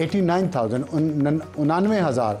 99,000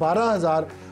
12,000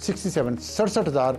67,000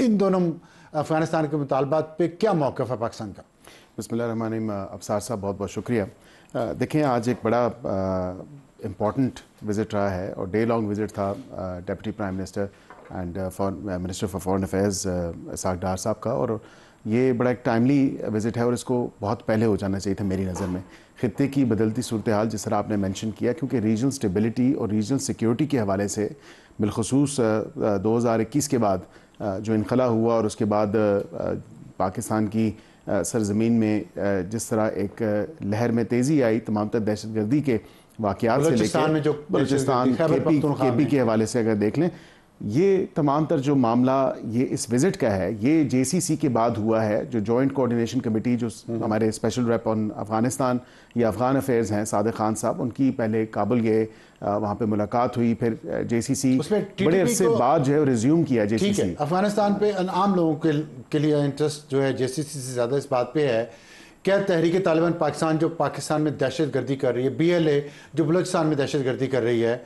ان دونوں افغانستان کے مطالبات پہ کیا موقف ہے پاکستان کا؟ بسم اللہ الرحمن الرحیم. ابصار صاحب بہت بہت شکریہ. دیکھیں آج ایک بڑا امپورٹنٹ وزٹ رہا ہے اور ڈے لانگ وزٹ تھا deputy prime minister and minister for foreign affairs Ishaq Dar صاحب کا, اور یہ بڑا ایک ٹائملی وزٹ ہے اور اس کو بہت پہلے ہو جانا چاہیے تھا میری نظر میں. خطے کی بدلتی صورتحال جس طرح آپ نے مینشن کیا, کیونکہ ریجنل سٹیبلٹی اور ریجنل سیکیورٹی کے حوالے سے بالخصوص 2021 کے بعد جو انخلا ہوا اور اس کے بعد پاکستان کی سرزمین میں جس طرح ایک لہر میں تیزی آئی تمام تر دہشت گردی کے واقعات سے لے کے بلوچستان کے پی کے حوالے سے اگر دیکھ لیں, یہ تمام تر جو معاملہ یہ اس وزٹ کا ہے یہ جے سی سی کے بعد ہوا ہے. جو جوائنٹ کوارڈینیشن کمیٹی جو ہمارے اسپیشل ریپ آن افغانستان یا افغان افیئرز ہیں صادق خان صاحب, ان کی پہلے کابل گئے, وہاں پہ ملاقات ہوئی, پھر جے سی سی بڑے عرصے بعد جو ہے ریزیوم کیا جے سی سی. افغانستان پہ عام لوگوں کے لیے انٹرسٹ جو ہے جے سی سی سے زیادہ اس بات پہ ہے کیا تحریک طالبان پاکستان جو پاکستان میں دہشت گردی کر رہی ہے, بی ایل اے جو بلوچستان میں دہشت گردی کر رہی ہے,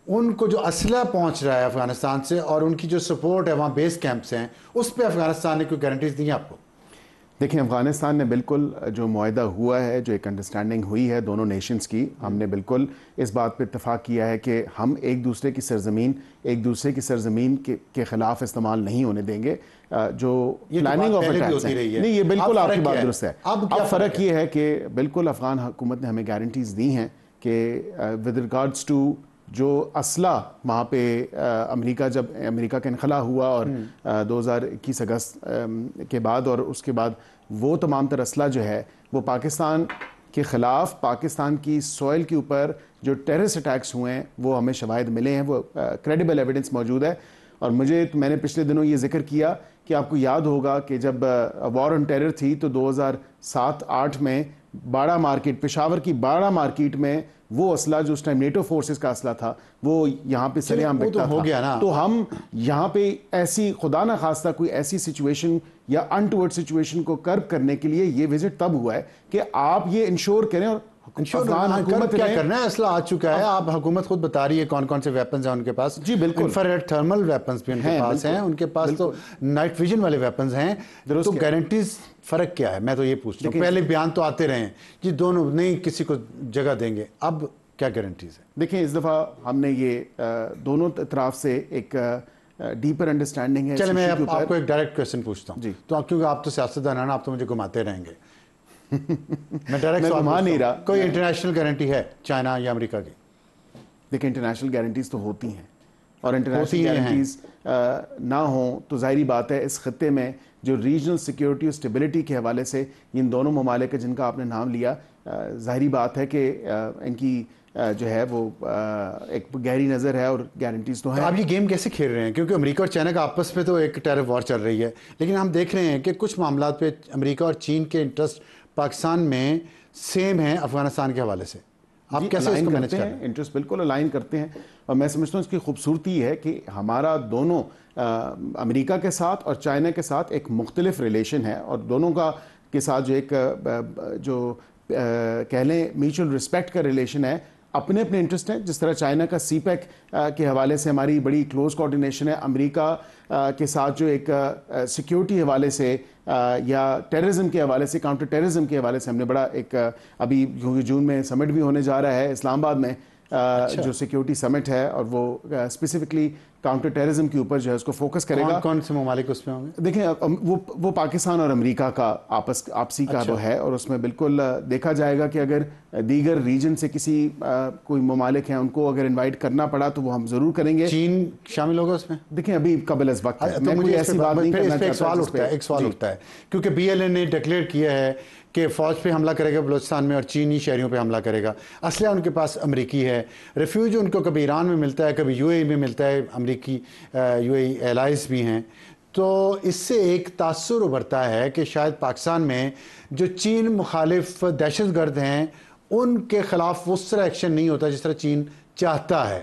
ان کو جو اسلحہ پہنچ رہا ہے افغانستان سے اور ان کی جو سپورٹ ہے وہاں بیس کیمپس ہیں, اس پہ افغانستان نے کوئی گارنٹیز دی ہیں آپ کو؟ دیکھیں افغانستان نے بالکل جو معاہدہ ہوا ہے, جو ایک انڈرسٹینڈنگ ہوئی ہے دونوں نیشنز کی, ہم نے بالکل اس بات پہ اتفاق کیا ہے کہ ہم ایک دوسرے کی سرزمین کے خلاف استعمال نہیں ہونے دیں گے. جو پلاننگ آف اٹیکس ہے نہیں, یہ بالکل آپ کی بات درست ہے. اب فرق یہ ہے کہ بالکل افغان حکومت نے ہمیں گارنٹیز دی ہیں کہ ود ریگارڈز ٹو جو اسلحہ وہاں پہ جب امریکہ کا انخلا ہوا اور 2021 اگست کے بعد اور اس کے بعد وہ تمام تر اسلحہ جو ہے وہ پاکستان کے خلاف پاکستان کی سوئل کے اوپر جو ٹیررسٹ اٹیکس ہوئے ہیں وہ ہمیں شواہد ملے ہیں, وہ کریڈیبل ایویڈنس موجود ہے. اور میں نے پچھلے دنوں یہ ذکر کیا کہ آپ کو یاد ہوگا کہ جب وار آن ٹیرر تھی تو 2007-8 میں باڑہ مارکیٹ, پشاور کی باڑہ مارکیٹ میں وہ اسلحہ جو اس ٹائم نیٹو فورسز کا اسلحہ تھا وہ یہاں پہ سرے عام بکتا تھا. تو ہم یہاں پہ ایسی خدا نہ خواستہ کوئی ایسی سچویشن یا انٹورڈ سچویشن کو کرب کرنے کے لیے یہ وزٹ تب ہوا ہے کہ آپ یہ انشور کریں. اور حکومت کیا کرنا ہے, اسلحہ آ چکا ہے, آپ حکومت خود بتا رہی ہے کون کون سے ویپنز ہیں ان کے پاس. جی بالکل, انفرارڈ تھرمل ویپنز بھی ان کے پاس ہیں, ان کے پاس تو نائٹ ویژن والے ویپنز ہیں. تو گارنٹیز فرق کیا ہے, میں تو یہ پوچھتا ہوں. پہلے بیان تو آتے رہے ہیں کہ دونوں نہیں کسی کو جگہ دیں گے, اب کیا گارنٹیز ہے؟ دیکھیں اس دفعہ ہم نے یہ دونوں اطراف سے ایک ڈیپر انڈرسٹینڈنگ ہے. چلے میں آپ کو ایک ڈائریکٹ کویسچن پوچھتا ہوں, تو کیونکہ آپ تو سیاستدان ہیں نا, آپ تو مجھے گھماتے رہیں گے. میں ڈائریکٹ گھما نہیں رہا. کوئی انٹرنیشنل گارنٹی ہے چائنا یا امریکہ کی؟ دیکھیں انٹرنیشنل گارنٹیز تو ہوتی ہیں, اور انٹرنیشنل گارنٹیز نہ ہوں تو ظاہری بات ہے اس خطے میں جو ریجنل سیکیورٹی اور سٹیبلٹی کے حوالے سے ان دونوں ممالک جن کا آپ نے نام لیا, ظاہری بات ہے کہ ان کی جو ہے وہ ایک گہری نظر ہے اور گارنٹیز تو ہیں. آپ یہ گیم کیسے کھیل رہے ہیں؟ کیونکہ امریکہ اور چائنا کا آپس میں تو ایک ٹیرر وار چل رہی ہے, لیکن ہم دیکھ رہے ہیں کہ کچھ معاملات پہ امریکہ اور چین کے انٹرسٹ پاکستان میں سیم ہیں افغانستان کے حوالے سے. آپ کیسے اس کو مینیج کرتے ہیں؟ انٹرسٹ بالکل الائن کرتے ہیں, اور میں سمجھتا ہوں اس کی خوبصورتی ہے کہ ہمارا دونوں امریکہ کے ساتھ اور چائنا کے ساتھ ایک مختلف ریلیشن ہے, اور دونوں کے ساتھ جو ایک جو کہہ لیں میوچل رسپیکٹ کا ریلیشن ہے. اپنے اپنے انٹرسٹ ہیں, جس طرح چائنا کا سی پیک کے حوالے سے ہماری بڑی کلوز کوارڈینیشن ہے, امریکہ کے ساتھ جو ایک سیکیورٹی حوالے سے یا ٹیررزم کے حوالے سے, کاؤنٹر ٹیررزم کے حوالے سے ہم نے بڑا ایک ابھی جون میں سمٹ بھی ہونے جا رہا ہے اسلام آباد میں, جو سیکیورٹی سمٹ ہے, اور وہ اسپیسیفکلی کاؤنٹر ٹیررزم کے اوپر جو ہے اس کو فوکس کرے گا. کون سے ممالک اس میں ہوں گے؟ دیکھیں وہ پاکستان اور امریکہ کا آپسی کا وہ ہے, اور اس میں بالکل دیکھا جائے گا کہ اگر دیگر ریجن سے کسی کوئی ممالک ہیں ان کو اگر انوائٹ کرنا پڑا تو وہ ہم ضرور کریں گے. چین شامل ہوگا اس میں؟ دیکھیں ابھی قبل از وقت ہے, میں کوئی ایسی بات نہیں کرنا چاہتا. ایک سوال اٹھتا ہے کیونکہ بی ایل اے نے ڈکلیئر کیا ہے کہ فوج پہ حملہ کرے گا بلوچستان میں اور چینی شہریوں پہ حملہ کرے گا. اسلحہ ان کے پاس امریکی ہے, ریفیوج ان کو کبھی ایران میں ملتا ہے, کبھی یو اے ای میں ملتا ہے, امریکی یو اے ای ایلائز بھی ہیں. تو اس سے ایک تاثر ابھرتا ہے کہ شاید پاکستان میں جو چین مخالف دہشت گرد ہیں ان کے خلاف اس طرح ایکشن نہیں ہوتا جس طرح چین چاہتا ہے.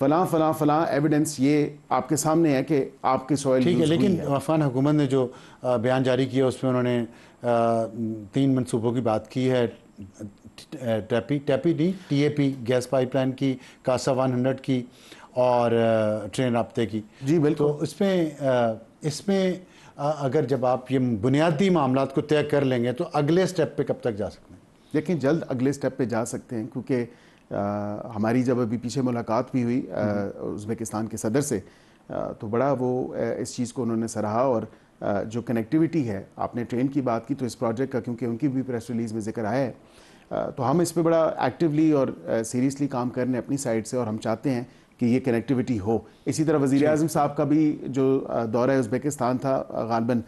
فلاں فلاں فلاں ایویڈنس یہ آپ کے سامنے ہے کہ آپ کی سوئل ٹھیک ہے، یوز ہوئی لیکن ہے۔ افغان حکومت نے جو بیان جاری کیا اس میں انہوں نے 3 منصوبوں کی بات کی ہے، ٹیپی نہیں T A P gas pipeline کی، کاسا 100 کی اور ٹرین رابطے کی۔ جی بالکل۔ تو اس میں اگر جب آپ یہ بنیادی معاملات کو طے کر لیں گے تو اگلے سٹیپ پہ کب تک جا سکتے ہیں؟ لیکن جلد اگلے سٹیپ پہ جا سکتے ہیں، کیونکہ ہماری جب ابھی پیچھے ملاقات بھی ہوئی ازبیکستان کے صدر سے، تو بڑا وہ اس چیز کو انہوں نے سراہا، اور جو کنیکٹیوٹی ہے، آپ نے ٹرین کی بات کی تو اس پروجیکٹ کا کیونکہ ان کی بھی پریس ریلیز میں ذکر آیا ہے، تو ہم اس پہ بڑا ایکٹیولی اور سیریسلی کام کر رہے ہیں اپنی سائڈ سے، اور ہم چاہتے ہیں کہ یہ کنیکٹیوٹی ہو۔ اسی طرح وزیر اعظم صاحب کا بھی جو دورہ ازبیکستان تھا غالباً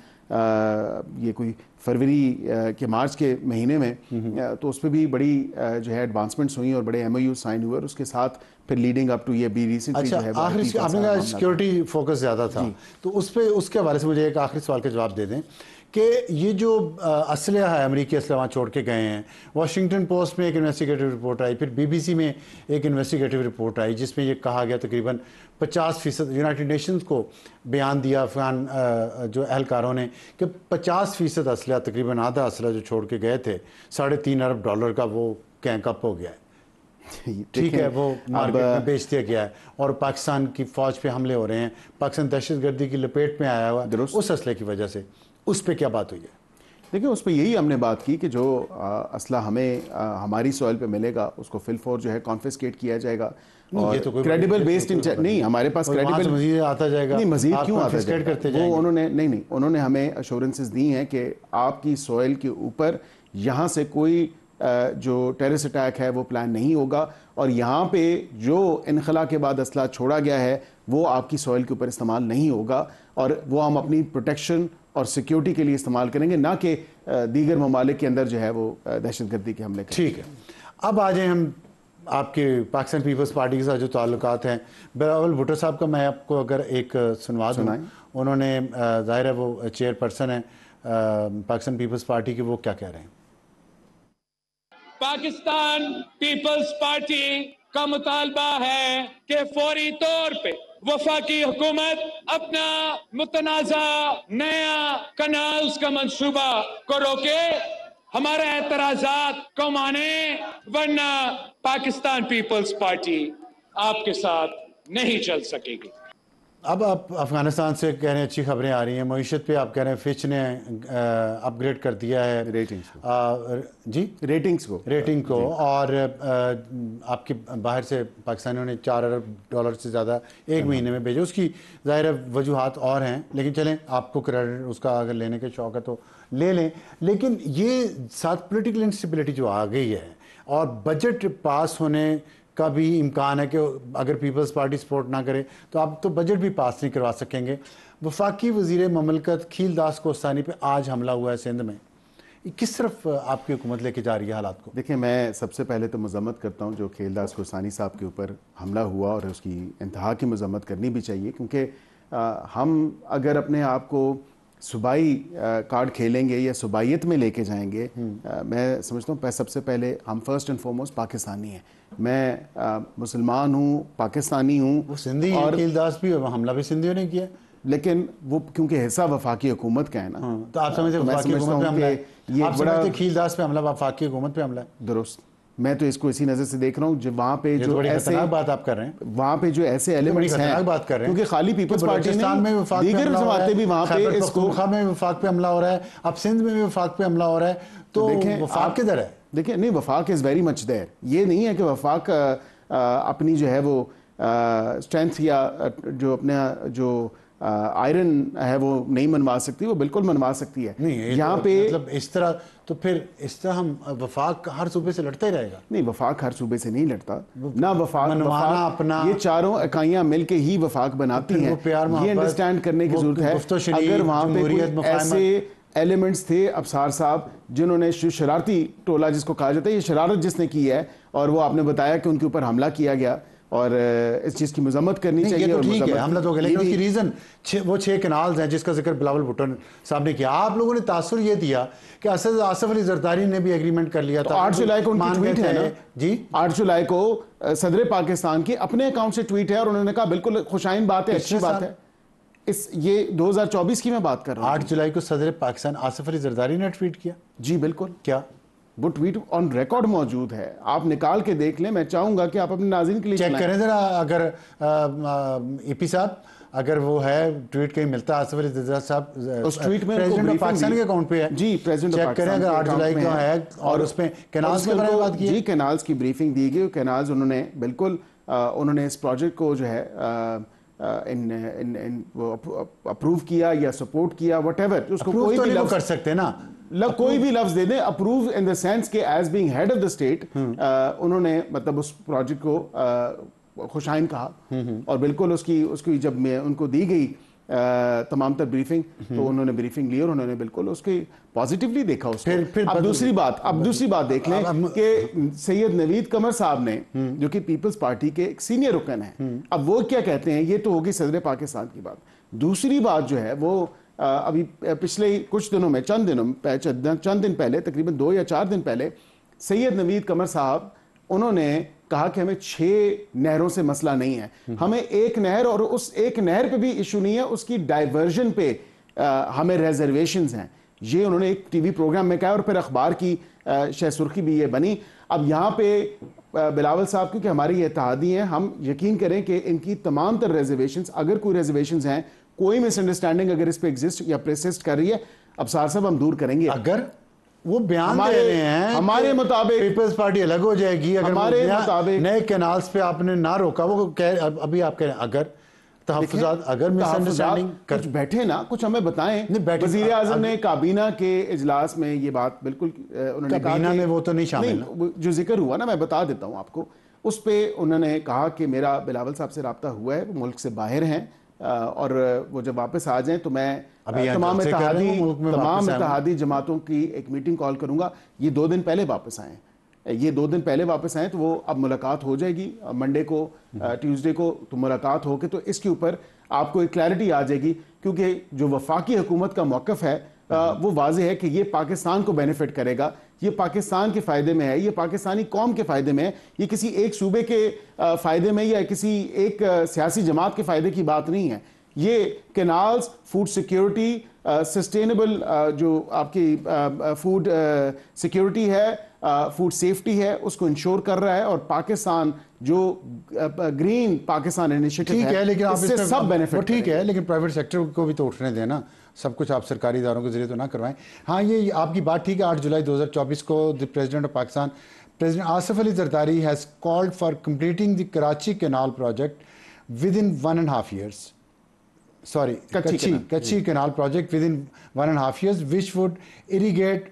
یہ کوئی فروری کے مارچ کے مہینے میں، تو اس پہ بھی بڑی جو ہے ایڈوانسمنٹس ہوئیں اور بڑے ایم او یو سائن ہوئے، اور اس کے ساتھ پھر لیڈنگ اپ ٹو یہ بھی ریسنٹلی جو ہے آخری آپ نے کہا سیکیورٹی فوکس زیادہ تھا، تو اس کے حوالے سے مجھے ایک آخری سوال کا جواب دے دیں کہ یہ جو اسلحہ ہے، امریکی اسلحہ وہاں چھوڑ کے گئے ہیں، واشنگٹن پوسٹ میں ایک انویسٹیگیٹو رپورٹ آئی، پھر BBC میں ایک انویسٹیگیٹو رپورٹ آئی جس میں یہ کہا گیا تقریباً 50% یونائٹڈ نیشنز کو بیان دیا افغان جو اہلکاروں نے کہ 50% اسلحہ، تقریباً آدھا اسلحہ جو چھوڑ کے گئے تھے $3.5 ارب کا، وہ کینک اپ ہو گیا ہے، ٹھیک ہے، وہ مارکیٹ میں بیچ دیا گیا ہے، اور پاکستان کی فوج پہ حملے ہو رہے ہیں، پاکستان دہشت گردی کی لپیٹ میں آیا ہوا ہے اس اسلحے کی وجہ سے۔ اس پہ کیا بات ہوئی ہے؟ دیکھیں اس پہ یہی ہم نے بات کی کہ جو اسلحہ ہمیں ہماری سوئل پہ ملے گا اس کو فل فور جو ہے کانفسکیٹ کیا جائے گا، اور کریڈیبل بیسڈ نہیں، ہمارے پاس کریڈیبل مزید آتا جائے گا، نہیں، مزید کیوں آتا جائے گا، وہ انہوں نے ہمیں ایشورنسز دی ہیں کہ آپ کی سوئل کے اوپر یہاں سے کوئی جو ٹیررسٹ اٹیک ہے وہ پلان نہیں ہوگا، اور یہاں پہ جو انخلا کے بعد اسلحہ چھوڑا گیا ہے وہ آپ کی سوئل کے اوپر استعمال نہیں ہوگا، اور وہ ہم اپنی پروٹیکشن اور سیکیورٹی کے لیے استعمال کریں گے، نہ کہ دیگر ممالک کے اندر جو ہے وہ دہشت گردی کے حملے کریں۔ ٹھیک ہے، اب آ جائیں ہم آپ کے پاکستان پیپلز پارٹی کے ساتھ جو تعلقات ہیں۔ بلاول بھٹو صاحب کا میں آپ کو اگر ایک سنوا دوں، انہوں نے ظاہر ہے وہ چیئر پرسن ہیں پاکستان پیپلز پارٹی کے، وہ کیا کہہ رہے ہیں؟ پاکستان پیپلز پارٹی کا مطالبہ ہے کہ فوری طور پہ وفاقی حکومت اپنا متنازع نیا کنالز کا منصوبہ کو روکے، ہمارے اعتراضات کو مانے، ورنہ پاکستان پیپلز پارٹی آپ کے ساتھ نہیں چل سکے گی۔ اب آپ افغانستان سے کہہ رہے ہیں اچھی خبریں آ رہی ہیں، معیشت پہ آپ کہہ رہے ہیں فچ نے اپ گریڈ کر دیا ہے ریٹنگ کو، اور آپ کے باہر سے پاکستانیوں نے $4 ارب سے زیادہ ایک مہینے میں بھیجے، اس کی ظاہر وجوہات اور ہیں، لیکن چلیں آپ کو کریڈٹ اس کا اگر لینے کے شوق ہے تو لے لیں۔ لیکن یہ ساتھ پولیٹیکل انسٹیبلٹی جو آ گئی ہے، اور بجٹ پاس ہونے کا بھی امکان ہے کہ اگر پیپلز پارٹی سپورٹ نہ کرے تو آپ تو بجٹ بھی پاس نہیں کروا سکیں گے۔ وفاقی وزیر مملکت کھیل داس کوہستانی پہ آج حملہ ہوا ہے سندھ میں، کس طرف آپ کی حکومت لے کے جا رہی ہے حالات کو؟ دیکھیں میں سب سے پہلے تو مذمت کرتا ہوں جو کھیل داس کوہستانی صاحب کے اوپر حملہ ہوا، اور اس کی انتہا کی مذمت کرنی بھی چاہیے، کیونکہ ہم اگر اپنے آپ کو صوبائی کارڈ کھیلیں گے یا صوبائیت میں لے کے جائیں گے، میں سمجھتا ہوں سب سے پہلے ہم فرسٹ اینڈ فارموسٹ پاکستانی ہیں، میں مسلمان ہوں، پاکستانی ہوں، وہ سندھی ہیں، کھیل داس بھی حملہ بھی سندھیوں نے کیا، لیکن وہ کیونکہ حصہ وفاقی حکومت کا ہے نا، تو آپ سمجھتے وفاقی حکومت پہ حملہ ہے، آپ سمجھتے کھیل داس پہ حملہ وفاقی حکومت پہ حملہ ہے؟ درست، میں تو اس کو اسی نظر سے دیکھ رہا ہوں جو وہاں پہ جو ایسے بات آپ کر رہے ہیں، وہاں پہ جو ایسے ایلیمنٹس ہیں، کیونکہ خالی پیپلز پارٹی نے دیگر جماعتیں بھی وہاں پہ اس کو میں وفاق پہ حملہ ہو رہا ہے، اب سندھ میں بھی وفاق پہ حملہ ہو رہا ہے، تو وفاق کدھر ہے؟ دیکھیں نہیں، وفاق از ویری مچ دیر، یہ نہیں ہے کہ وفاق اپنی جو ہے وہ اسٹرینتھ یا جو اپنا جو آئرن ہے وہ نہیں منوا سکتی، وہ بالکل منوا سکتی ہے۔ یہاں پہ مطلب اس طرح تو پھر اس طرح ہم وفاق ہر صوبے سے لڑتا ہی رہے گا؟ نہیں، وفاق ہر صوبے سے نہیں لڑتا، نہ وفاق یہ چاروں اکائیاں مل کے ہی وفاق بناتی ہیں، یہ انڈرسٹینڈ کرنے کی ضرورت ہے۔ اگر وہاں پہ کوئی ایسے ایلیمنٹس تھے ابصار صاحب جنہوں نے شرارتی ٹولہ جس کو کہا جاتا ہے، یہ شرارت جس نے کی ہے، اور وہ آپ نے بتایا کہ ان کے اوپر حملہ کیا گیا، اور اس چیز کی مذمت کرنی چاہیے. یہ تو اور ٹھیک ہے مذمت حملہ تو، لیکن اس کی ریزن وہ 6 کنالز ہیں جس کا ذکر بلاول بھٹو صاحب نے کیا. آپ لوگوں نے تاثر یہ دیا کہ آصف علی زرداری نے بھی ایگریمنٹ کر لیا تھا. 8 جولائی کو ان کی ٹویٹ ہے نا جی، 8 جولائی کو صدر پاکستان کی اپنے اکاؤنٹ سے ٹویٹ ہے اور انہوں نے کہا بالکل خوشائن بات ہے, اچھی بات ہے. یہ 2024 کی میں بات کر رہا ہوں. 8 جولائی کو صدر پاکستان آصف علی زرداری نے ٹویٹ کیا. جی بالکل, کیا وہ ٹویٹ آن ریکارڈ موجود ہے, آپ نکال کے دیکھ لیں. میں چاہوں گا کہ آپ اپنے ناظرین کے لیے چیک کریں ذرا, اگر ای پی صاحب اگر وہ ہے ٹویٹ کہیں ملتا ہے آصف علی زرداری صاحب اس ٹویٹ میں پریزیڈنٹ آف پاکستان کے اکاؤنٹ پہ ہے. جی پریزیڈنٹ چیک کریں اگر 8 جولائی کو ہے اور اس پہ کینالز کے بارے میں بات کی ہے. جی کینالز کی بریفنگ دی گئی. کینالز انہوں نے بالکل انہوں نے اس پروجیکٹ کو جو ہے اپروو کیا یا سپورٹ کیا, وٹ ایور اس کو کوئی بھی لفظ کر سکتے نا, کوئی بھی لفظ دے دیں. اپروو ان دا سینس کہ as being head of the state انہوں نے مطلب اس پروجیکٹ کو خوشائن کہا. اور بالکل اس کی جب میں ان کو دی گئی تمام تر بریفنگ تو انہوں نے بریفنگ لی اور انہوں نے بالکل اس کی پازیٹیولی دیکھا اس کو. اب دوسری بات دیکھ لیں کہ سید نوید قمر صاحب نے جو کہ پیپلز پارٹی کے ایک سینئر رکن ہیں, اب وہ کیا کہتے ہیں. یہ تو ہوگی صدر پاکستان کی بات. دوسری بات جو ہے وہ ابھی پچھلے کچھ دنوں میں چند دن پہلے تقریباً 2 یا 4 دن پہلے سید نوید قمر صاحب انہوں نے کہا کہ ہمیں 6 نہروں سے مسئلہ نہیں ہے, ہمیں ایک نہر اور اس ایک نہر پہ بھی ایشو نہیں ہے, اس کی ڈائیورژن پہ ہمیں ریزرویشنز ہیں. یہ انہوں نے ایک ٹی وی پروگرام میں کہا اور پھر اخبار کی شہ سرخی بھی یہ بنی. اب یہاں پہ بلاول صاحب کیونکہ ہماری یہ اتحادی ہیں, ہم یقین کریں کہ ان کی تمام تر ریزرویشنز, اگر کوئی ریزرویشنز ہیں, کوئی مس انڈرسٹینڈنگ اگر اس پہ ایگزسٹ یا پرسسٹ کر رہی ہے, ابصار صاحب ہم دور کریں گے. اگر وہ بیان دے رہے ہیں ہمارے مطابق پیپلز پارٹی الگ ہو جائے گی, اگر ہمارے مطابق نئے کینالز پہ آپ نے نہ روکا, وہ ابھی آپ کہہ رہے ہیں اگر تحفظات, اگر مس انڈرسٹینڈنگ کچھ بیٹھے نا, کچھ ہمیں بتائیں. وزیر اعظم نے کابینہ کے اجلاس میں یہ بات بالکل انہوں نے کہا, کابینہ میں وہ تو نہیں شامل, جو ذکر ہوا نا میں بتا دیتا ہوں آپ کو, اس پہ انہوں نے کہا کہ میرا بلاول صاحب سے رابطہ ہوا ہے, وہ ملک سے باہر ہیں اور وہ جب واپس آ جائیں تو میں تمام اتحادی جماعتوں کی ایک میٹنگ کال کروں گا. یہ 2 دن پہلے واپس آئے تو وہ اب ملاقات ہو جائے گی منڈے کو, ٹیوزڈے کو تو ملاقات ہو کے تو اس کے اوپر آپ کو ایک کلیئرٹی آ جائے گی. کیونکہ جو وفاقی حکومت کا موقف ہے وہ واضح ہے کہ یہ پاکستان کو بینیفٹ کرے گا, یہ پاکستان کے فائدے میں ہے, یہ پاکستانی قوم کے فائدے میں ہے, یہ کسی ایک صوبے کے فائدے میں یا کسی ایک سیاسی جماعت کے فائدے کی بات نہیں ہے. یہ کینالز فوڈ سیکیورٹی, سسٹینیبل جو آپ کی فوڈ سیکیورٹی ہے, فوڈ سیفٹی ہے, اس کو انشور کر رہا ہے. اور پاکستان جو گرین پاکستان انیشیٹو ہے, لیکن اس سے سب بینیفٹ. ٹھیک ہے, لیکن پرائیویٹ سیکٹر کو بھی تو اٹھنے دیں نا, سب کچھ آپ سرکاری اداروں کے ذریعے تو نہ کروائیں. ہاں یہ آپ کی بات ٹھیک ہے. 8 جولائی 2024 کو the president of Pakistan president Asif Ali Zardari has called for completing the Karachi canal project with in 1.5 years. Sorry, Kachi Canal project within 1.5 years, which would irrigate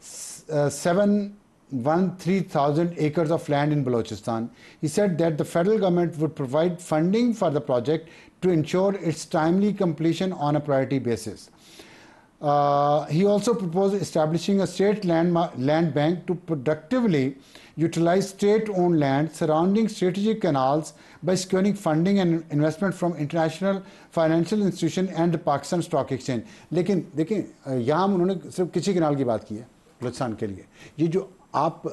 713,000 acres of land in Balochistan. He said that the federal government would provide funding for the project to ensure its timely completion on a priority basis. He also proposed establishing a state land bank to productively utilize state-owned land surrounding strategic canals by securing funding and investment from international financial institution and the Pakistan Stock Exchange. لیکن دیکھیں یہاں انہوں نے صرف کچی کنال کی بات کی ہے بلوچستان کے لیے. یہ جو آپ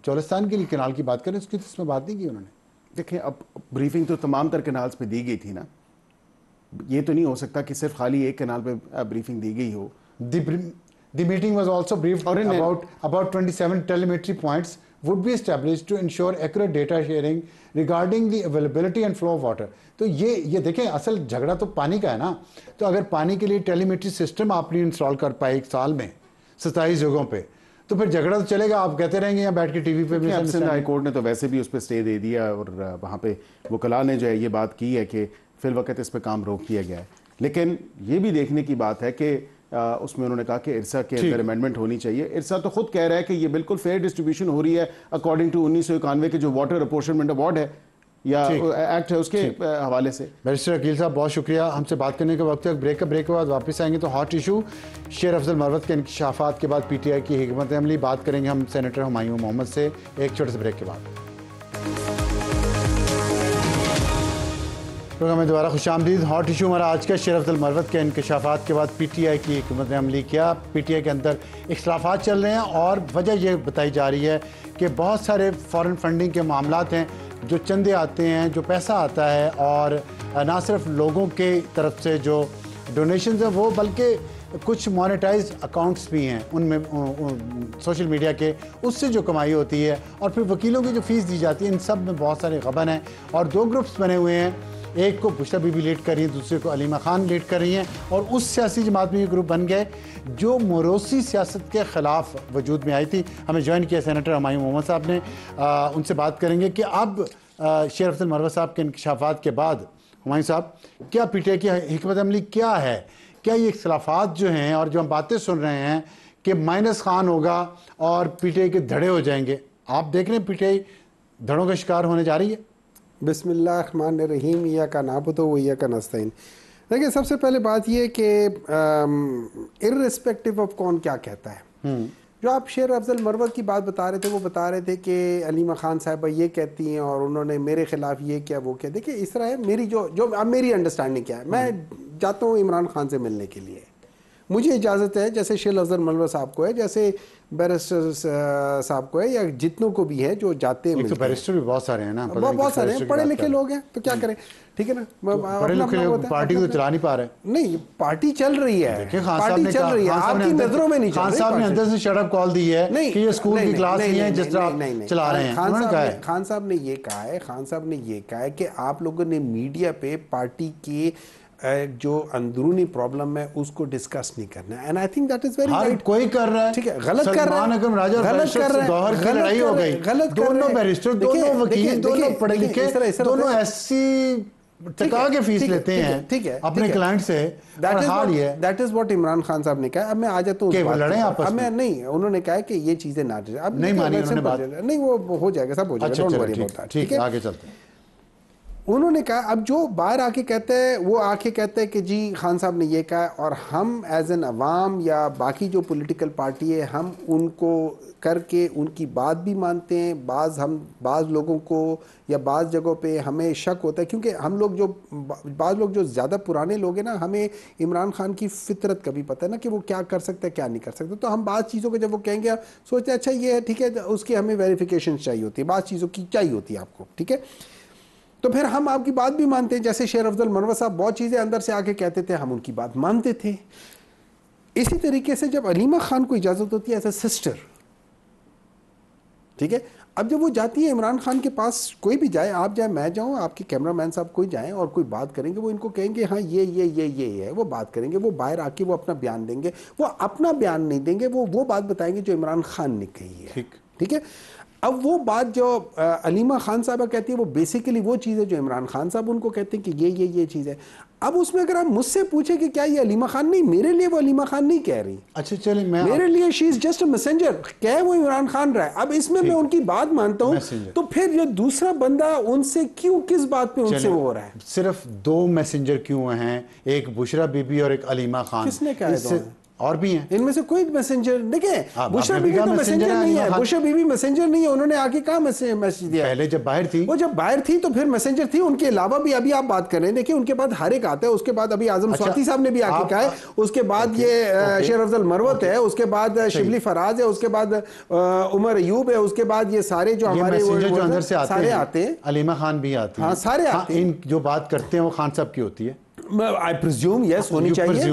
چولستان کے لیے کنال کی بات کریں اس کی تو اس میں بات نہیں کی انہوں نے. دیکھیں اب بریفنگ تو تمام تر کنالز پہ دی گئی تھی نا, یہ تو نہیں ہو سکتا کہ صرف خالی ایک کنال پہ بریفنگ دی گئی ہو. The meeting was also briefed about 27 telemetry points would be established to ensure accurate data sharing regarding the availability and flow of water. تو یہ دیکھیں اصل جھگڑا تو پانی کا ہے نا. تو اگر پانی کے لیے ٹیلیمیٹری سسٹم آپ نہیں انسٹال کر پائے 1 سال میں 27 جگہوں پہ, تو پھر جھگڑا تو چلے گا. آپ کہتے رہیں گے یہاں بیٹھ کے ٹی وی پہ بھی. سندھ ہائی کورٹ نے تو ویسے بھی اس پہ اسٹے دے دیا اور وہاں پہ وکلاء نے جو ہے یہ بات کی ہے کہ فی الوقت اس پہ کام روک دیا گیا ہے. لیکن یہ بھی دیکھنے کی بات ہے کہ اس میں انہوں نے کہا کہ ارسا کے اندر امینڈمنٹ ہونی چاہیے. ارسا تو خود کہہ رہا ہے کہ یہ بالکل فیئر ڈسٹریبیوشن ہو رہی ہے اکارڈنگ ٹو 1991 کے جو واٹر اپورشنمنٹ ایوارڈ ہے یا ایکٹ ہے اس کے حوالے سے. بیرسٹر عقیل صاحب بہت شکریہ. ہم سے بات کرنے کا وقت ہے. بریک کے بعد واپس آئیں گے تو ہاٹ ایشو شیر افضل مروت کے انکشافات کے بعد پی ٹی آئی کی حکمت عملی بات کریں گے ہم سینیٹر ہمایوں محمد سے ایک چھوٹے سے بریک کے بعد. پروگرام میں دوبارہ خوش آمدید. ہاٹ ایشو ہمارا آج کا شیر افضل مروت کے انکشافات کے بعد پی ٹی آئی کی حکومت نے عملی کیا. پی ٹی آئی کے اندر اختلافات چل رہے ہیں اور وجہ یہ بتائی جا رہی ہے کہ بہت سارے فارن فنڈنگ کے معاملات ہیں, جو چندے آتے ہیں, جو پیسہ آتا ہے, اور نہ صرف لوگوں کے طرف سے جو ڈونیشنز ہیں وہ, بلکہ کچھ مانیٹائز اکاؤنٹس بھی ہیں ان میں سوشل میڈیا کے, اس سے جو کمائی ہوتی ہے, اور پھر وکیلوں کی جو فیس دی جاتی ہے, ان سب میں بہت سارے غبن ہیں. اور دو گروپس بنے ہوئے ہیں, ایک کو بشرا بی بی لیڈ کر رہی ہے, دوسرے کو علیمہ خان لیڈ کر رہی ہیں, اور اس سیاسی جماعت میں یہ گروپ بن گئے جو موروثی سیاست کے خلاف وجود میں آئی تھی. ہمیں جوائن کیا سینیٹر ہمایوں محمد صاحب نے, ان سے بات کریں گے کہ اب شیر افضل مروت صاحب کے انکشافات کے بعد ہمایوں صاحب کیا پی ٹی آئی کی حکمت عملی کیا ہے؟ کیا یہ اختلافات جو ہیں اور جو ہم باتیں سن رہے ہیں کہ مائنس خان ہوگا اور پی ٹی آئی کے دھڑے ہو جائیں گے, آپ دیکھ رہے ہیں پی ٹی آئی دھڑوں کا شکار ہونے جا رہی ہے؟ بسم اللہ الرحمن الرحیم. ایاک نعبد و ایاک نستعین. دیکھیں, سب سے پہلے بات یہ کہ ارریسپیکٹو آف کون کیا کہتا ہے, جو آپ شیر افضل مروت کی بات بتا رہے تھے, وہ بتا رہے تھے کہ علیمہ خان صاحبہ یہ کہتی ہیں اور انہوں نے میرے خلاف یہ کیا وہ کیا. دیکھیں اس طرح ہے, میری جو اب میری انڈرسٹینڈنگ کیا ہے, میں جاتا ہوں عمران خان سے ملنے کے لیے, مجھے اجازت ہے, جیسے شیر افضل مروت صاحب کو ہے, جیسے بیرسٹر صاحب کو ہے, یا جتنوں کو بھی ہے جو جاتے ہیں. بیرسٹر بھی بہت سارے ہیں نا, بہت سارے ہیں, پڑھے لکھے لوگ ہیں, تو کیا کریں, ٹھیک ہے نا. پڑھے لکھے پارٹی کو چلا نہیں پا رہے. نہیں, پارٹی چل رہی ہے, پارٹی چل رہی ہے, آپ کی نظروں میں نہیں چل رہی. خان صاحب نے اندر سے شٹ اپ کال دی ہے کہ یہ اسکول کی کلاس نہیں ہے جس طرح آپ چلا رہے ہیں. خان صاحب نے یہ کہا ہے, خان صاحب نے یہ کہا ہے کہ آپ لوگوں نے میڈیا پہ پارٹی کی جو اندرونی پرابلم ہے اس کو ڈسکس نہیں کرنا ہے. And I think that is very right. کوئی کر رہا ہے, ٹھیک ہے, غلط کر رہا ہے, غلط کر رہا ہے, گوہر کی لڑائی ہو گئی, دونوں بیرسٹر, دونوں وکیل, دونوں پڑھے لکھے, دونوں ایسی ٹکا کے فیس لیتے ہیں اپنے کلائنٹ سے, اور حال یہ ہے. That is what Imran Khan صاحب نے کہا. اب میں آ جاتا ہوں کہ وہ لڑیں آپس میں. نہیں, انہوں نے کہا ہے کہ یہ چیزیں نہ اب نہیں مانی انہوں نے بات. نہیں, وہ ہو جائے گا, سب ہو جائے گا, ٹھیک ہے, آگے چلتے ہیں. انہوں نے کہا, اب جو باہر آ کے کہتے ہیں وہ آ کے کہتے ہیں کہ جی خان صاحب نے یہ کہا ہے, اور ہم ایز این عوام یا باقی جو پولیٹیکل پارٹی ہے ہم ان کو کر کے ان کی بات بھی مانتے ہیں. بعض لوگوں کو یا بعض جگہوں پہ ہمیں شک ہوتا ہے, کیونکہ ہم لوگ بعض لوگ جو زیادہ پرانے لوگ ہیں نا, ہمیں عمران خان کی فطرت کا بھی پتہ ہے نا کہ وہ کیا کر سکتا ہے کیا نہیں کر سکتا. تو ہم بعض چیزوں کو جب وہ کہیں گے سوچتے ہیں اچھا یہ ہے, ٹھیک ہے, اس کی ہمیں ویریفیکیشن چاہیے ہوتی ہے, بعض چیزوں کی چاہیے ہوتی ہے آپ کو, ٹھیک ہے, تو پھر ہم آپ کی بات بھی مانتے ہیں. جیسے شیر افضل مروت صاحب بہت چیزیں اندر سے آ کے کہتے تھے, ہم ان کی بات مانتے تھے. اسی طریقے سے جب علیمہ خان کو اجازت ہوتی ہے ایز اے سسٹر, ٹھیک ہے, اب جب وہ جاتی ہے عمران خان کے پاس, کوئی بھی جائے, آپ جائیں, میں جاؤں, آپ کے کیمرہ مین صاحب کوئی جائیں اور کوئی بات کریں گے, وہ ان کو کہیں گے ہاں یہ ہے, وہ بات کریں گے, وہ باہر آ کے وہ اپنا بیان دیں گے. وہ اپنا بیان نہیں دیں گے, وہ بات بتائیں گے جو عمران خان نے کہی ہے, ٹھیک ہے. اب وہ بات جو علیمہ خان صاحبہ کہتی ہے وہ بیسیکلی وہ چیز ہے جو عمران خان صاحب ان کو کہتے ہیں کہ یہ چیز ہے. اب اس میں اگر آپ مجھ سے پوچھیں کہ کیا یہ علیمہ خان, نہیں, میرے لیے وہ علیمہ خان نہیں کہہ رہی. اچھا چلیں, میرے لیے شی از جسٹ اے میسنجر, کہہ وہ عمران خان رہا ہے. اب اس میں ان کی بات مانتا ہوں, تو پھر یہ دوسرا بندہ ان سے کیوں, کس بات پہ ان سے وہ ہو رہا ہے؟ صرف دو میسنجر کیوں ہیں, ایک بشرا بی بی اور ایک علیمہ خان. کس نے کہا ہے؟ اور بھی ہیں ان میں سے کوئی میسنجر. دیکھیں, بشرا بی بی تو میسنجر نہیں ہے, بشرا بی بی میسنجر نہیں ہے. انہوں نے آ کے کہاں میسج دیا؟ پہلے جب باہر تھی, وہ جب باہر تھی تو پھر میسنجر تھی. ان کے علاوہ بھی ابھی آپ بات کر رہے ہیں, دیکھیں ان کے بعد ہر ایک آتا ہے. اس کے بعد ابھی اعظم سواتی صاحب نے بھی آ کے کہا ہے, اس کے بعد یہ شیر افضل مروت ہے, اس کے بعد شبلی فراز ہے, اس کے بعد عمر ایوب ہے, اس کے بعد یہ سارے جو ہمارے جو اندر سے سارے آتے ہیں, علیمہ خان بھی آتے ہیں, ہاں سارے آتے ہیں. ان جو بات کرتے ہیں وہ خان صاحب کی ہوتی ہے. I presume yes ہونی چاہیے.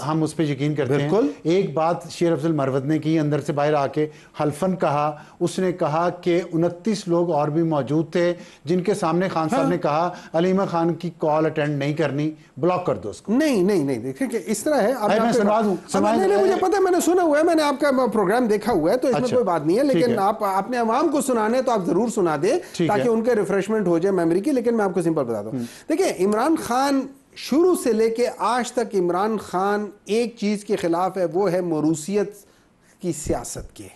ہم اس پہ یقین کرتے ہیں. ایک بات شیر افضل مروت نے کی, اندر سے باہر آ کے حلفن کہا, اس نے کہا کہ 29 لوگ اور بھی موجود تھے جن کے سامنے خان صاحب نے کہا علیمہ خان کی کال اٹینڈ نہیں کرنی, بلاک کر دو اس کو. نہیں, دیکھیں کہ اس طرح ہے. میں سنوا دوں, مجھے پتا ہے, میں نے سنا ہوا ہے, میں نے آپ کا پروگرام دیکھا ہوا ہے, تو اس میں کوئی بات نہیں ہے. لیکن آپ اپنے عوام کو سنانے ہیں تو آپ ضرور سنا دیں تاکہ ان کے ریفریشمنٹ ہو جائے میموری کی. لیکن میں آپ کو سمپل بتا دوں, دیکھیں عمران خان شروع سے لے کے آج تک عمران خان ایک چیز کے خلاف ہے, وہ ہے موروثیت کی سیاست کے,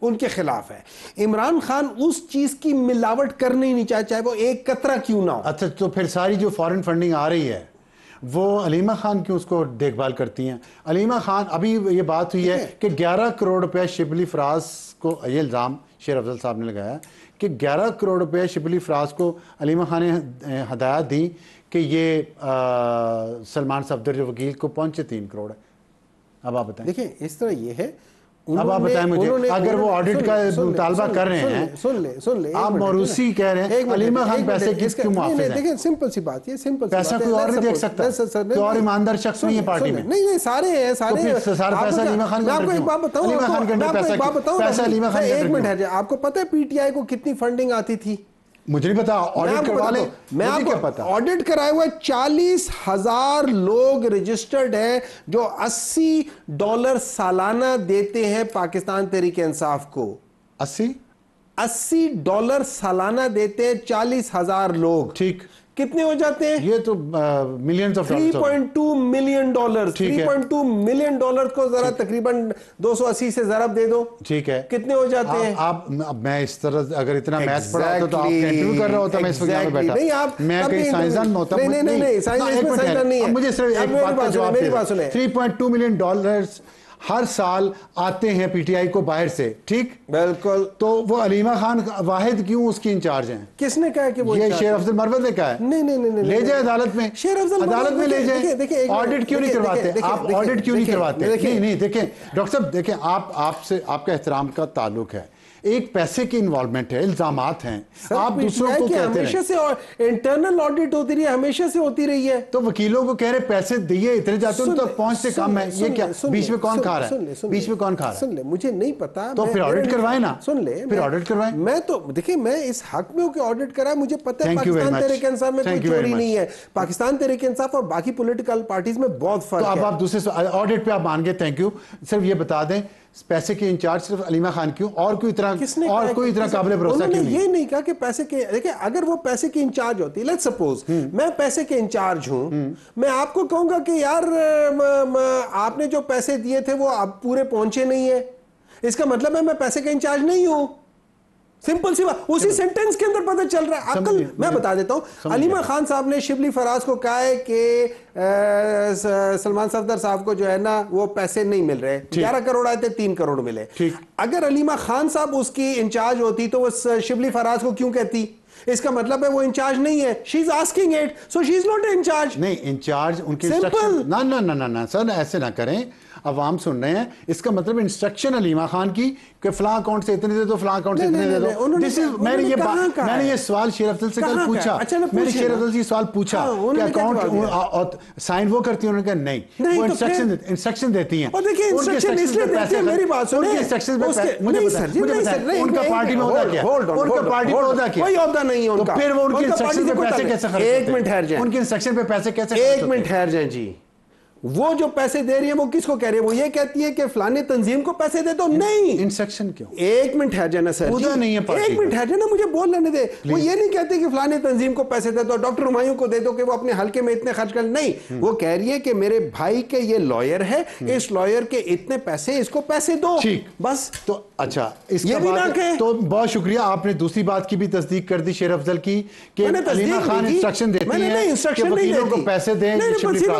ان کے خلاف ہے. عمران خان اس چیز کی ملاوٹ کرنے ہی نہیں چاہے وہ ایک قطرہ کیوں نہ ہو. اچھا, تو پھر ساری جو فارن فنڈنگ آ رہی ہے وہ علیمہ خان کیوں اس کو دیکھ بھال کرتی ہیں؟ علیمہ خان, ابھی یہ بات ہوئی ہے کہ 11 کروڑ روپے شبلی فراز کو, یہ الزام شیر افضل صاحب نے لگایا کہ 11 کروڑ روپے شبلی فراز کو علیمہ خان نے ہدایت دی کہ یہ سلمان صفدر جو وکیل کو پہنچے 3 کروڑ ہے. اب آپ بتائیں. دیکھیں اس طرح یہ ہے, اب آپ بتائیں مجھے, اگر وہ آڈٹ کا مطالبہ کر رہے ہیں, سن لیں آپ موروثی کہہ رہے ہیں, علیمہ خان پیسے کیوں محافظ ہیں؟ دیکھیں سمپل سی بات, یہ سمپل سی بات پیسہ کوئی اور نہیں دیکھ سکتا, کوئی اور ایماندار شخص نہیں ہے پارٹی میں. نہیں سارے ہیں, سارے پیسہ علیمہ خان میں آپ کو ایک بات بتاؤں, پیسہ علیمہ خان. ایک منٹ ہے, آپ کو پتہ ہے پی ٹی آئی کو کتنی فنڈنگ آتی تھی؟ مجھے نہیں پتا, آڈٹ کروا لیں. میں آپ کو آڈٹ کرائے ہوئے 40,000 لوگ رجسٹرڈ ہیں جو $80 سالانہ دیتے ہیں پاکستان تحریک انصاف کو. $80 سالانہ دیتے ہیں 40,000 لوگ. ٹھیک, کتنے ہو جاتے ہیں؟ یہ تو millions of dollars. $3.2 million. $3.2 million کو ذرا تقریباً 280 سے ضرب دے دو. ٹھیک ہے, کتنے ہو جاتے ہیں؟ آپ میں اس طرح اگر اتنا میتھ پڑھا ہوتا تو آپ انٹرویو کر رہا ہوتا, میں اس وقت یہاں پہ بیٹھا. نہیں آپ میں کہیں سائنسدان میں ہوتا. نہیں سائنسدان نہیں ہے. مجھے صرف ایک بات کا جواب میری بات سنیں. $3.2 ملین ہر سال آتے ہیں پی ٹی آئی کو باہر سے. ٹھیک, بالکل. تو وہ علیمہ خان واحد کیوں اس کی انچارج ہیں؟ کس نے کہا کہ وہ یہ شیر افضل مروت نے کہا ہے. نہیں لے جائے عدالت میں, عدالت میں لے جائیں. آڈٹ کیوں نہیں کرواتے آپ؟ آڈٹ کیوں نہیں کرواتے؟ نہیں دیکھیں ڈاکٹر صاحب, دیکھیں آپ سے آپ کا احترام کا تعلق ہے, ایک پیسے کی انوالومنٹ ہے, الزامات ہیں, آپ دوسروں کو کہتے ہیں. ہمیشہ سے انٹرنل آڈٹ ہوتی رہی ہے, ہمیشہ سے ہوتی رہی ہے. تو وکیلوں کو کہہ رہے پیسے دیے اتنے جاتے ہیں, ان تک پہنچتے کم ہے. یہ کیا بیچ میں کون کھا رہا ہے؟ بیچ میں کون کھا رہا ہے؟ سن لے, مجھے نہیں پتا. تو پھر آڈٹ کروائیں نا. سن لے, پھر آڈٹ کروائیں. میں تو دیکھیں میں اس حق میں ہوں کہ آڈٹ کرائے. مجھے پتا ہے پاکستان تحریک انصاف میں کوئی چوری نہیں ہے. پاکستان تحریک انصاف اور باقی پولیٹیکل پارٹیز میں بہت فرق ہے. اب آپ دوسرے آڈٹ پہ آپ مان گئے, تھینک یو. صرف یہ بتا دیں پیسے کے انچارج صرف علیمہ خان کیوں, اور کوئی اتنا قابل بھروسہ کیوں نہیں؟ یہ نہیں کہا کہ پیسے کے, دیکھیں اگر وہ پیسے کی انچارج ہوتی, لیٹس سپوز میں پیسے کے انچارج ہوں, میں آپ کو کہوں گا کہ یار آپ نے جو پیسے دیے تھے وہ اب پورے پہنچے نہیں ہیں, اس کا مطلب ہے میں پیسے کے انچارج نہیں ہوں. سمپل سی بات, اسی سینٹنس کے اندر پتہ چل رہا ہے. عقل میں بتا دیتا ہوں, علیمہ خان صاحب نے شبلی فراز کو کہا ہے کہ سلمان صفدر صاحب کو جو ہے نا وہ پیسے نہیں مل رہے, 11 کروڑ آئے تھے, 3 کروڑ ملے. اگر علیمہ خان صاحب اس کی انچارج ہوتی تو وہ شبلی فراز کو کیوں کہتی؟ اس کا مطلب ہے وہ انچارج نہیں ہے. She is asking it, so she is not in charge. نہیں انچارج ان کی انسٹرکشن. نہ سر ایسے نہ کریں, عوام سن رہے ہیں. اس کا مطلب انسٹرکشن علیمہ خان کی کہ فلاں اکاؤنٹ سے اتنے دے دو, فلاں اکاؤنٹ سے اتنے دے دو. میں نے یہ سوال شیر افضل سے کل پوچھا, میں نے شیر افضل سے یہ سوال پوچھا کہ اکاؤنٹ سائن وہ کرتی ہیں, انہوں نے کہا نہیں, وہ انسٹرکشن دیتی ہیں. میری بات سنیں, ان کا پارٹی میں ہوتا کیا, ان کا پارٹی میں ہوتا کیا, کوئی عہدہ نہیں ہے ان کا. پھر وہ ان کی انسٹرکشن پہ پیسے کیسے خرچ کرتے ہیں؟ ایک منٹ ٹھہر جائیں, ان کی انسٹرکشن پہ پیسے کیسے خرچ ایک منٹ ٹھہر جائیں جی. وہ جو پیسے دے رہی ہیں وہ کس کو کہہ رہی ہے؟ وہ یہ کہتی ہے کہ فلانے تنظیم کو پیسے دے دو. نہیں, انسٹرکشن کیوں؟ ایک منٹ ٹھہر جانا سر, ایک منٹ ٹھہر جانا, مجھے بول لینے دے. وہ یہ نہیں کہتے کہ فلانے تنظیم کو پیسے دے دو, ڈاکٹر ہمایوں کو دے دو کہ وہ اپنے حلقے میں اتنے خرچ کر. نہیں, وہ کہہ رہی ہے کہ میرے بھائی کے یہ لائر ہے, اس لائر کے اتنے پیسے, اس کو پیسے دو. بس. تو اچھا, اس کا بات تو بہت شکریہ, آپ نے دوسری بات کی بھی تصدیق کر دی شیر افضل کی کہ علیمہ خان انسٹرکشن دیتی ہیں کہ وکیلوں کو پیسے دیں.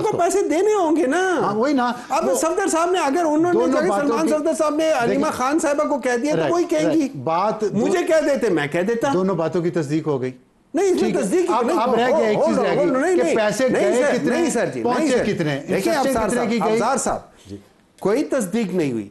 کو پیسے دینے ہوں گے نا. اب صفدر صاحب نے, اگر انہوں نے سلمان صفدر صاحب نے علیمہ خان صاحبہ کو کہہ دیا تو وہی کہیں گی. بات مجھے کہہ دیتے, میں کہہ دیتا. دونوں باتوں کی تصدیق ہو گئی. نہیں, اس میں تصدیق اب رہ گیا ایک چیز رہ گئی کہ پیسے گئے کتنے, پہنچے کتنے. دیکھیں افزار صاحب, کوئی تصدیق نہیں ہوئی.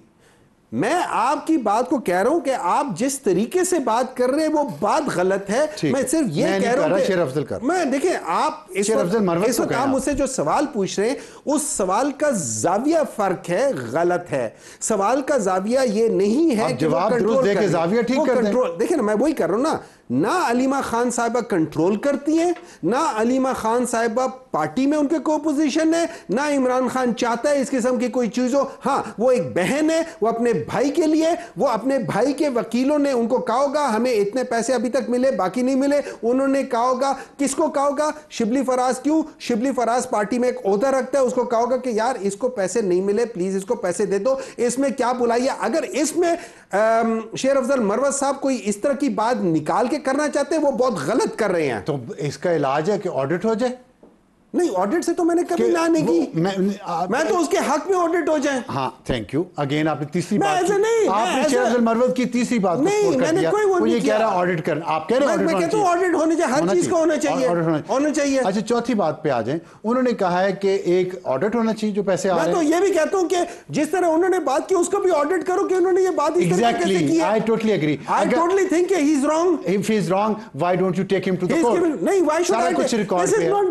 میں آپ کی بات کو کہہ رہا ہوں کہ آپ جس طریقے سے بات کر رہے ہیں وہ بات غلط ہے. میں صرف یہ کہہ رہا ہوں شیر افضل کر, میں دیکھیں آپ اس وقت آپ مجھ سے جو سوال پوچھ رہے ہیں اس سوال کا زاویہ فرق ہے, غلط ہے. سوال کا زاویہ یہ نہیں ہے, جواب درست دے کے زاویہ ٹھیک کر دیں. دیکھیں نا, میں وہی کر رہا ہوں نا, نہ علیمہ خان صاحبہ کنٹرول کرتی ہیں, نہ علیمہ خان صاحبہ پارٹی میں ان کے کو اپوزیشن ہے, نہ عمران خان چاہتا ہے اس قسم کی کوئی چیز ہو. ہاں, وہ ایک بہن ہے, وہ اپنے بھائی کے لیے, وہ اپنے بھائی کے وکیلوں نے ان کو کہا ہوگا ہمیں اتنے پیسے ابھی تک ملے, باقی نہیں ملے. انہوں نے کہا ہوگا, کس کو کہا ہوگا؟ شبلی فراز. کیوں؟ شبلی فراز پارٹی میں ایک عہدہ رکھتا ہے, اس کو کہا ہوگا کہ یار اس کو پیسے نہیں ملے, پلیز اس کو پیسے دے دو. اس میں کیا بلائی ہے؟ اگر اس میں شیر افضل مروت صاحب کوئی اس طرح کی بات نکال کے کرنا چاہتے ہیں, وہ بہت غلط کر رہے ہیں. تو اس کا علاج ہے کہ آڈٹ ہو جائے. نہیں آڈٹ سے تو میں نے کبھی نہ نہیں کی, میں تو اس کے حق میں آڈٹ ہو جائیں. ہاں تھینک یو اگین آپ نے تیسری بات ایسے نہیں, آپ نے شیخ افضل مروت کی تیسری بات نہیں, میں نے کوئی وہ نہیں یہ کہہ رہا آڈٹ کرنا, آپ کہہ رہے ہیں میں کہتا ہوں آڈٹ ہونے چاہیے, ہر چیز کو ہونا چاہیے. اچھا چوتھی بات پہ آ جائیں, انہوں نے کہا ہے کہ ایک آڈٹ ہونا چاہیے جو پیسے آ رہے ہیں. میں تو یہ بھی کہتا ہوں کہ جس طرح انہوں نے بات کی اس کو بھی آڈٹ کرو کہ انہوں نے یہ بات اس طرح کیسے کی ہے. I totally agree. I totally think he is wrong. If he is wrong, why don't you take him to the court? نہیں, why should I take?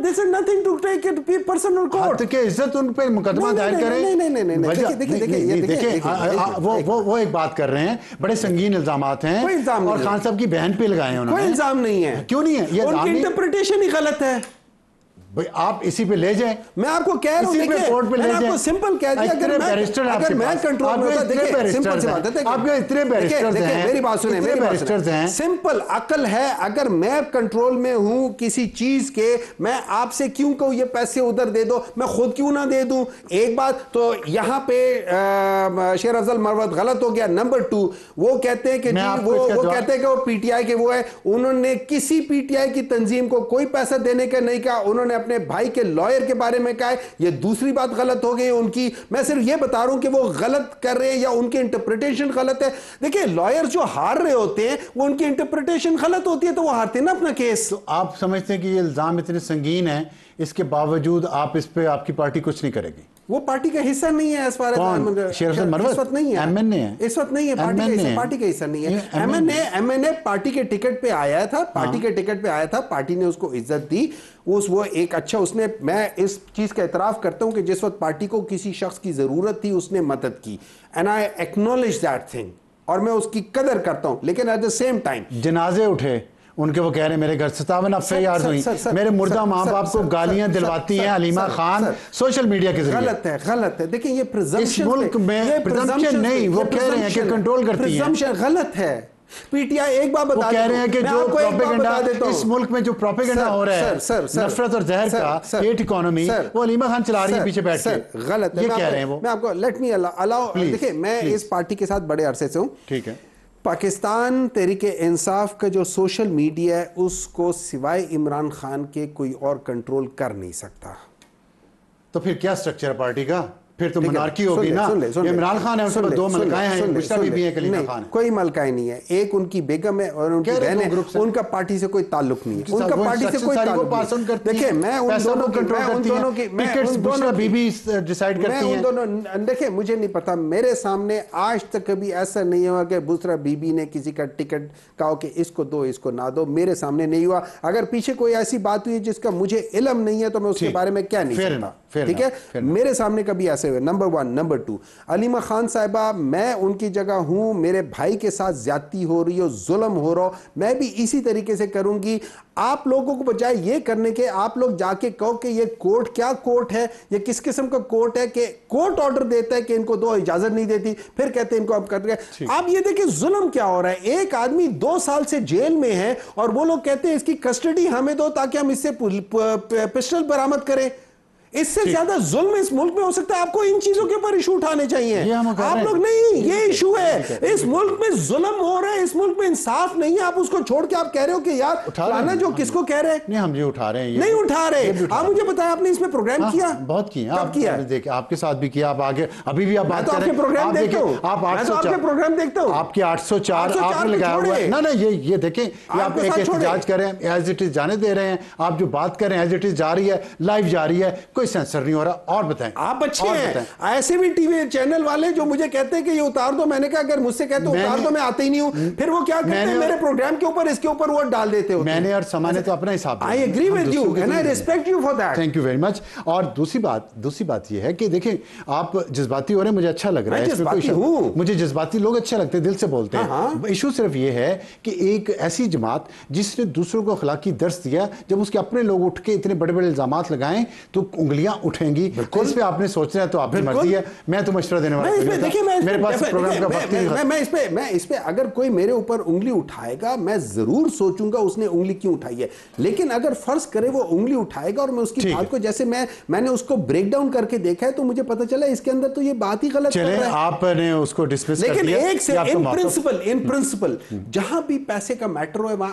This is nothing to take it to personal court. کہ عزت ان پہ مقدمہ دائر کریں. وہ ایک بات کر رہے ہیں, بڑے سنگین الزامات ہیں اور خان صاحب کی بہن پہ لگائے ہیں انہوں نے. کوئی الزام نہیں ہے. کیوں نہیں ہے؟ ان کی انٹرپریٹیشن ہی غلط ہے. بھئی آپ اسی پہ لے جائیں. میں آپ کو کہہ رہا ہوں, دیکھیں میں نے آپ کو سمپل کہہ دیا, اگر میں کنٹرول میں ہوتا, دیکھیں سمپل سی بات ہے, آپ کے اتنے بیرسٹرز ہیں, میری بات سنیں, سمپل عقل ہے. اگر میں کنٹرول میں ہوں کسی چیز کے, میں آپ سے کیوں کہوں یہ پیسے ادھر دے دو, میں خود کیوں نہ دے دوں. ایک بات تو یہاں پہ شیخ افضل مروت غلط ہو گیا. نمبر 2, وہ کہتے ہیں کہ وہ کہتے ہیں کہ وہ پی ٹی آئی کے وہ ہے. انہوں نے کسی پی ٹی آئی کی تنظیم کو کوئی پیسہ دینے کا نہیں کہا. انہوں نے اپنے بھائی کے لائر کے بارے میں کہا ہے. یہ دوسری بات غلط ہو گئی ان کی. میں صرف یہ بتا رہا ہوں کہ وہ غلط کر رہے ہیں یا ان کی انٹرپریٹیشن غلط ہے. دیکھیں لائر جو ہار رہے ہوتے ہیں وہ ان کی انٹرپریٹیشن غلط ہوتی ہے تو وہ ہارتے ہیں نا اپنا کیس. تو آپ سمجھتے ہیں کہ یہ الزام اتنے سنگین ہیں, اس کے باوجود آپ اس پہ آپ کی پارٹی کچھ نہیں کرے گی؟ وہ پارٹی کا حصہ نہیں ہے اس بارے شیخ افضل مروت اس وقت نہیں ہے, ایم این اے ہے, اس وقت نہیں ہے پارٹی کا حصہ نہیں ہے. ایم این اے پارٹی کے ٹکٹ پہ آیا تھا, پارٹی نے اس کو عزت دی. وہ ایک اچھا, اس نے, میں اس چیز کا اعتراف کرتا ہوں کہ جس وقت پارٹی کو کسی شخص کی ضرورت تھی اس نے مدد کی, and I acknowledge that thing, اور میں اس کی قدر کرتا ہوں. لیکن ایٹ دا سیم ٹائم جنازے اٹھے ان کے, وہ کہہ رہے ہیں میرے گھر 57 افیارز ہوئی, میرے مردہ ماں باپ کو گالیاں دلواتی ہیں علیمہ خان سوشل میڈیا کے ذریعے. غلط ہے. دیکھیں یہ اس ملک میں پرزمپشن نہیں, وہ کہہ رہے ہیں کہ کنٹرول کرتی ہیں. غلط ہے. پی ٹی آئی ایک بات بتا, وہ کہہ رہے ہیں کہ جو پروپیگنڈا اس ملک میں جو پروپیگنڈا ہو رہا ہے نفرت اور زہر کا, ہیٹ اکانومی, وہ علیمہ خان چلا رہی ہے پیچھے بیٹھ کے. غلط ہے. یہ کہہ رہے ہیں وہ. میں آپ کو لیٹ می الاؤ, دیکھیں میں اس پارٹی کے ساتھ بڑے عرصے سے ہوں. ٹھیک ہے. پاکستان تحریک انصاف کا جو سوشل میڈیا ہے اس کو سوائے عمران خان کے کوئی اور کنٹرول کر نہیں سکتا. تو پھر کیا سٹرکچر ہے پارٹی کا؟ پھر تو منارکی ہوگی نا. عمران خان ہے, اس میں 2 ملکائیں ہیں, بشرا بی بی ہیں, کلیمہ خان ہے. کوئی ملکائیں نہیں ہے, ایک ان کی بیگم ہے اور ان کی بہن ہے. ان کا پارٹی سے کوئی تعلق نہیں ہے, ان کا پارٹی سے کوئی تعلق نہیں. دیکھیں میں ان دونوں دیکھیں مجھے نہیں پتا, میرے سامنے آج تک کبھی ایسا نہیں ہوا کہ بسرا بی بی نے کسی کا ٹکٹ کہا کہ اس کو دو اس کو نہ دو. میرے سامنے نہیں ہوا. اگر پیچھے کوئی ایسی بات ہوئی جس کا مجھے علم نہیں ہے تو میں اس کے بارے میں کیا نہیں سکتا. ٹھیک ہے, میرے سامنے کبھی ایسے ہوئے. نمبر 1. نمبر 2, علیمہ خان صاحبہ, میں ان کی جگہ ہوں, میرے بھائی کے ساتھ زیادتی ہو رہی ہو, ظلم ہو رہا, میں بھی اسی طریقے سے کروں گی. آپ لوگوں کو بجائے یہ کرنے کے آپ لوگ جا کے کہو کہ یہ کورٹ کیا کورٹ ہے, یہ کس قسم کا کورٹ ہے کہ کورٹ آرڈر دیتا ہے کہ ان کو دو, اجازت نہیں دیتی, پھر کہتے ہیں ان کو اب کر گئے. آپ یہ دیکھیں ظلم کیا ہو رہا ہے. ایک آدمی 2 سال سے جیل میں ہے اور وہ لوگ کہتے ہیں اس کی کسٹڈی ہمیں دو تاکہ ہم اس سے پسٹل برآمد کریں. اس سے زیادہ ظلم اس ملک میں ہو سکتا ہے. آپ کو ان چیزوں کے اوپر ایشو اٹھانے چاہیے. آپ لوگ نہیں, یہ ایشو ہے. اس ملک میں ظلم ہو رہا ہے, اس ملک میں انصاف نہیں ہے. آپ اس کو چھوڑ کے آپ کہہ رہے ہو کہ یار فلانا جو کس کو کہہ رہے ہیں. نہیں, ہم یہ اٹھا رہے ہیں, نہیں اٹھا رہے. آپ مجھے بتائیں آپ نے اس میں پروگرام کیا؟ بہت کیا. کب کیا؟ دیکھیں آپ کے ساتھ بھی کیا, آپ آگے ابھی بھی آپ بات کر رہے ہیں. میں تو آپ کے پروگرام دیکھتا ہوں, آپ کے پروگرام دیکھتا ہوں. آپ کے 804 آپ نے لگایا ہوا ہے. نہ یہ دیکھیں, یہ آپ ایک احتجاج کر رہے ہیں, ایز اٹ از جانے دے رہے ہیں. آپ جو بات کر رہے ہیں ایز اٹ از جا رہی ہے, لائیو جا رہی ہے, کوئی سینسر نہیں ہو رہا. اور بتائیں, آپ اچھے ہیں. ایسے بھی ٹی وی چینل والے جو مجھے کہتے ہیں کہ یہ اتار دو, میں نے کہا اگر مجھ سے کہتے اتار دو میں آتے ہی نہیں ہوں. پھر وہ کیا کرتے ہیں, میرے پروگرام کے اوپر اس کے اوپر وہ ڈال دیتے ہوتے ہیں. میں نے اور سما نے تو اپنا حساب دیا. I agree with you and I respect you for that. Thank you very much. اور دوسری بات یہ ہے کہ دیکھیں آپ جذباتی ہو رہے ہیں, مجھے اچھا لگ رہا ہے. مجھے جذباتی لوگ اچھے لگتے ہیں, دل سے بولتے ہیں. ایشو صرف یہ ہے کہ ایک ایسی جماعت جس نے دوسروں کو اخلاقی درس دیا, جب اس کے اپنے لوگ اٹھ کے اتنے بڑے بڑے الزامات لگائیں تو انگلیاں اٹھیں گی. اس پہ آپ نے سوچنا ہے تو آپ کی مرضی ہے, میں تو مشورہ دینے والا میرے پاس پروگرام کا وقت نہیں. میں اس پہ اگر کوئی میرے اوپر انگلی اٹھائے گا میں ضرور سوچوں گا اس نے انگلی کیوں اٹھائی ہے. لیکن اگر فرض کرے وہ انگلی اٹھائے گا اور میں اس کی بات کو جیسے میں نے اس کو بریک ڈاؤن کر کے دیکھا ہے تو مجھے پتا چلا اس کے اندر تو یہ بات ہی غلط ہے. آپ نے اس کو ڈسمس کر دیا. لیکن ایک سے ان پرنسپل جہاں بھی پیسے کا میٹر ہو وہاں